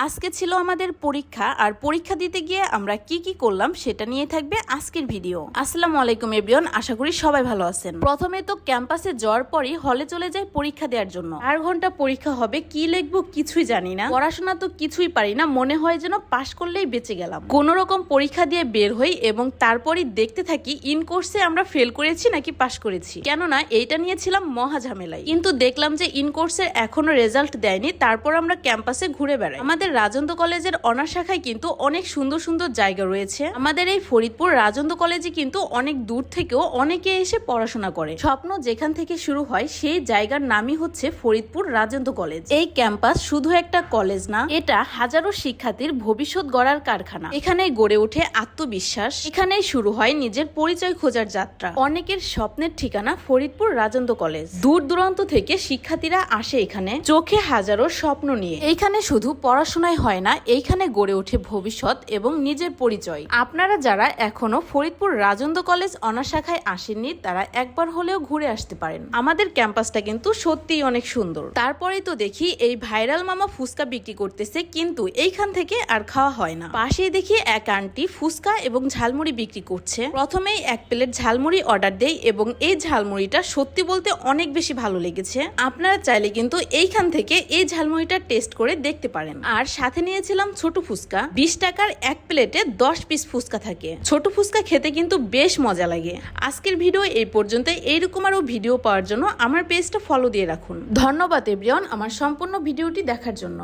আজকে ছিল আমাদের পরীক্ষা আর পরীক্ষা দিতে গিয়ে আমরা কি করলাম সেটা নিয়ে থাকবে আজকের ভিডিও। আসসালামু আলাইকুম এভরিওয়ান, আশা করি সবাই ভালো আছেন। প্রথমে তো ক্যাম্পাসে যাওয়ার পরই হলে চলে যাই পরীক্ষা দেওয়ার জন্য। 4 ঘন্টা পরীক্ষা হবে, কি লিখবো কিছুই জানি না, পড়াশোনা তো কিছুই পারি না, মনে হয় যেন পাশ করলেই বেঁচে গেলাম। কোন রকম পরীক্ষা দিয়ে বের হই এবং তারপরই দেখতে থাকি ইন কোর্সে আমরা ফেল করেছি নাকি পাশ করেছি, কেননা এইটা নিয়েছিলাম মহা ঝামেলায়। কিন্তু দেখলাম যে ইন কোর্সের এখনো রেজাল্ট দেয়নি, তারপর আমরা ক্যাম্পাসে ঘুরে বেড়াই। আমাদের রাজেন্দ্র কলেজের অনার্স শাখায় কিন্তু অনেক সুন্দর সুন্দর জায়গা রয়েছে। আমাদের এই ফরিদপুর রাজেন্দ্র কলেজে কিন্তু অনেক দূর থেকেও অনেকে এসে পড়াশোনা করে। স্বপ্ন যেখান থেকে শুরু হয় সেই জায়গার নামই হচ্ছে ফরিদপুর রাজেন্দ্র কলেজ। এই ক্যাম্পাস শুধু একটা কলেজ না, এটা হাজারো শিক্ষার্থীর ভবিষ্যৎ গড়ার কারখানা। এখানেই গড়ে ওঠে আত্মবিশ্বাস, এখানেই শুরু হয় নিজের পরিচয় খোঁজার যাত্রা। অনেকের স্বপ্নের ঠিকানা ফরিদপুর রাজেন্দ্র কলেজ। দূর দূরান্ত থেকে শিক্ষার্থীরা আসে এখানে চোখে হাজারো স্বপ্ন নিয়ে। এইখানে শুধু পড়াশোনায় হয় না, এইখানে গড়ে ওঠে ভবিষ্যৎ এবং নিজের পরিচয়। আপনারা যারা এখনো ফরিদপুর রাজেন্দ্র কলেজ অনার্স শাখায় আসেননি, তারা একবার হলেও ঘুরে আসতে পারেন। আমাদের ক্যাম্পাসটা কিন্তু সত্যিই অনেক সুন্দর। তারপরেই তো দেখি এই ভাইরাল মামা ফুচকা বিক্রি করতেছে, কিন্তু এইখান থেকে আর খাওয়া হয় না। পাশেই দেখি এক আন্টি ফুচকা এবং ঝালমুড়ি বিক্রি করছে। প্রথমেই 1 প্লেট ঝালমুড়ি অর্ডার দেই এবং এই ঝালমুড়িটা সত্যি বলতে অনেক বেশি ভালো লেগেছে। আপনারা চাইলে কিন্তু এইখান থেকে এই ঝালমুড়িটা টেস্ট করে দেখতে পারেন। আর সাথে নিয়েছিলাম ছোট ফুচকা। 20 টাকার 1 প্লেটে 10 পিস ফুচকা থাকে। ছোট ফুচকা খেতে কিন্তু বেশ মজা লাগে। আজকের ভিডিও এই পর্যন্ত। এইরকম আরো ভিডিও পাওয়ার জন্য আমার পেজটা ফলো দিয়ে রাখুন। ধন্যবাদ এভরিওয়ান আমার সম্পূর্ণ ভিডিওটি দেখার জন্য।